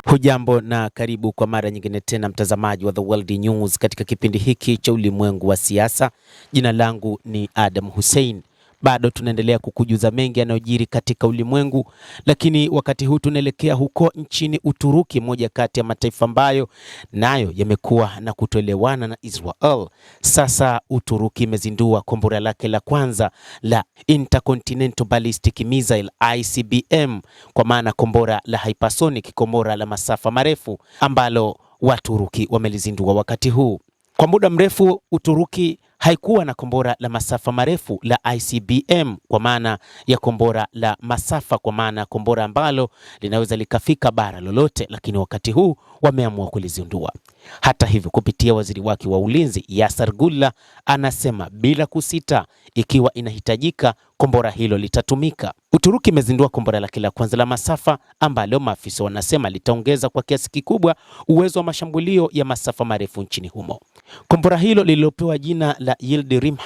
Hujambo na karibu kwa mara nyingine tena mtazamaji wa The World News katika kipindi hiki cha ulimwengu wa siasa. Jina langu ni Adam Hussein. Bado tunaendelea kukujuza mengi yanayojiri katika ulimwengu, lakini wakati huu tunaelekea huko nchini Uturuki, moja kati ya mataifa ambayo nayo yamekuwa na kutoelewana na Israel. Sasa Uturuki imezindua kombora lake la kwanza la Intercontinental Ballistic Missile ICBM, kwa maana kombora la hypersonic, kombora la masafa marefu ambalo Waturuki wamelizindua wakati huu. Kwa muda mrefu Uturuki haikuwa na kombora la masafa marefu la ICBM, kwa maana ya kombora la masafa, kwa maana kombora ambalo linaweza likafika bara lolote, lakini wakati huu wameamua kulizindua. Hata hivyo, kupitia waziri wake wa ulinzi Yasar Gulla anasema bila kusita, ikiwa inahitajika kombora hilo litatumika. Uturuki imezindua kombora lake la kwanza la masafa ambalo maafisa wanasema litaongeza kwa kiasi kikubwa uwezo wa mashambulio ya masafa marefu nchini humo. Kombora hilo lililopewa jina la Yildirim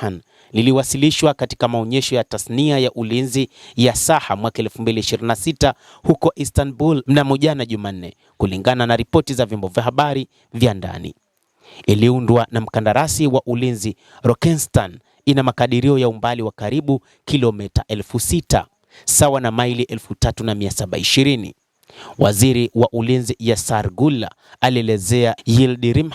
liliwasilishwa katika maonyesho ya tasnia ya ulinzi ya Saha mwaka 2026 huko Istanbul mnamo jana Jumanne, kulingana na ripoti za vyombo vya habari vya ndani. Iliundwa na mkandarasi wa ulinzi Roketsan. Ina makadirio ya umbali wa karibu kilomita 6,000 sawa na maili 3,720. Waziri wa ulinzi Yasar Gulla alielezea Yildirim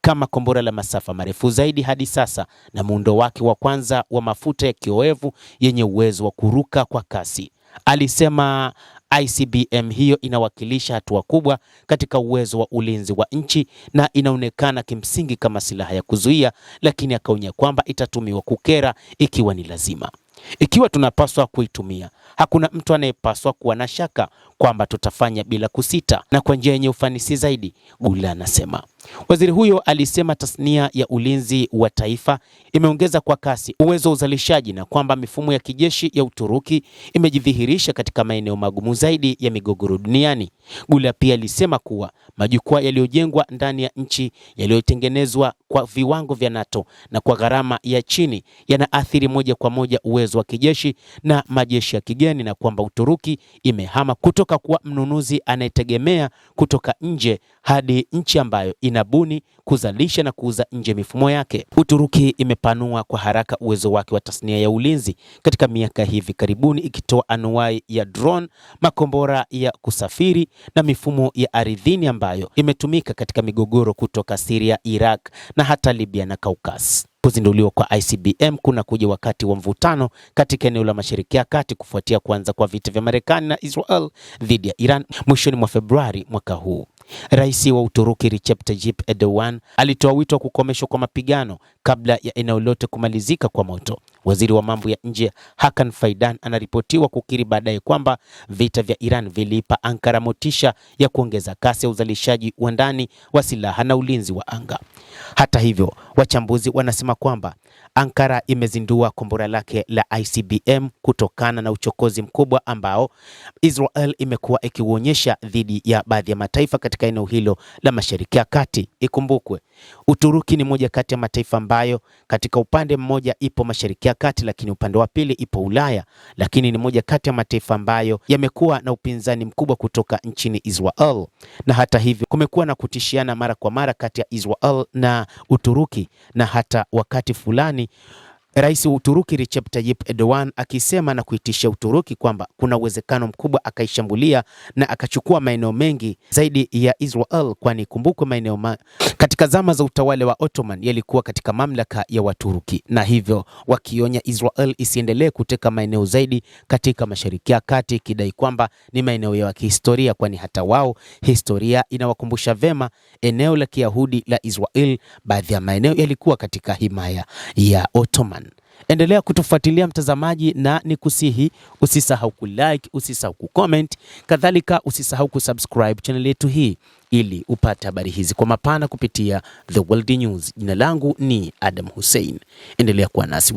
kama kombora la masafa marefu zaidi hadi sasa na muundo wake wa kwanza wa mafuta ya kioevu yenye uwezo wa kuruka kwa kasi. Alisema ICBM hiyo inawakilisha hatua kubwa katika uwezo wa ulinzi wa nchi na inaonekana kimsingi kama silaha ya kuzuia, lakini akaonya kwamba itatumiwa kukera ikiwa ni lazima. Ikiwa tunapaswa kuitumia, hakuna mtu anayepaswa kuwa na shaka kwamba tutafanya bila kusita na kwa njia yenye ufanisi zaidi, Gulla anasema. Waziri huyo alisema tasnia ya ulinzi wa taifa imeongeza kwa kasi uwezo wa uzalishaji na kwamba mifumo ya kijeshi ya Uturuki imejidhihirisha katika maeneo magumu zaidi ya migogoro duniani. Gulla pia alisema kuwa majukwaa yaliyojengwa ndani ya nchi yaliyotengenezwa kwa viwango vya NATO na kwa gharama ya chini yanaathiri moja kwa moja uwezo wa kijeshi na majeshi ya kigeni, na kwamba Uturuki imehama kutoka kuwa mnunuzi anayetegemea kutoka nje hadi nchi ambayo inabuni, kuzalisha na kuuza nje mifumo yake. Uturuki imepanua kwa haraka uwezo wake wa tasnia ya ulinzi katika miaka hivi karibuni, ikitoa anuwai ya drone, makombora ya kusafiri na mifumo ya ardhini ambayo imetumika katika migogoro kutoka Syria, Iraq na hata Libya na Kaukas. Kuzinduliwa kwa ICBM kuna kuja wakati wa mvutano katika eneo la Mashariki ya Kati kufuatia kuanza kwa vita vya Marekani na Israel dhidi ya Iran mwishoni mwa Februari mwaka huu. Rais wa Uturuki Recep Tayyip Erdogan alitoa wito wa kukomeshwa kwa mapigano kabla ya eneo lote kumalizika kwa moto. Waziri wa mambo ya nje Hakan Fidan anaripotiwa kukiri baadaye kwamba vita vya Iran viliipa Ankara motisha ya kuongeza kasi ya uzalishaji wa ndani wa silaha na ulinzi wa anga. Hata hivyo, wachambuzi wanasema kwamba Ankara imezindua kombora lake la ICBM kutokana na uchokozi mkubwa ambao Israel imekuwa ikiuonyesha dhidi ya baadhi ya mataifa katika eneo hilo la Mashariki ya Kati. Ikumbukwe, Uturuki ni moja kati ya mataifa ambayo katika upande mmoja ipo Mashariki ya Kati, lakini upande wa pili ipo Ulaya, lakini ni moja kati ya mataifa ambayo yamekuwa na upinzani mkubwa kutoka nchini Israel. Na hata hivyo kumekuwa na kutishiana mara kwa mara kati ya Israel na Uturuki, na hata wakati fulani Rais wa Uturuki Recep Tayyip Erdogan akisema na kuitisha Uturuki kwamba kuna uwezekano mkubwa akaishambulia na akachukua maeneo mengi zaidi ya Israel, kwani kumbukwe maeneo katika zama za utawala wa Ottoman yalikuwa katika mamlaka ya Waturuki, na hivyo wakionya Israel isiendelee kuteka maeneo zaidi katika Mashariki ya Kati, ikidai kwamba ni maeneo ya kihistoria, kwani hata wao historia inawakumbusha vema eneo la Kiyahudi la Israel, baadhi ya maeneo yalikuwa katika himaya ya Ottoman. Endelea kutufuatilia mtazamaji, na nikusihi usisahau kulike, usisahau kucomment, kadhalika usisahau kusubscribe channel yetu hii ili upate habari hizi kwa mapana kupitia The World News. Jina langu ni Adam Hussein. Endelea kuwa nasi.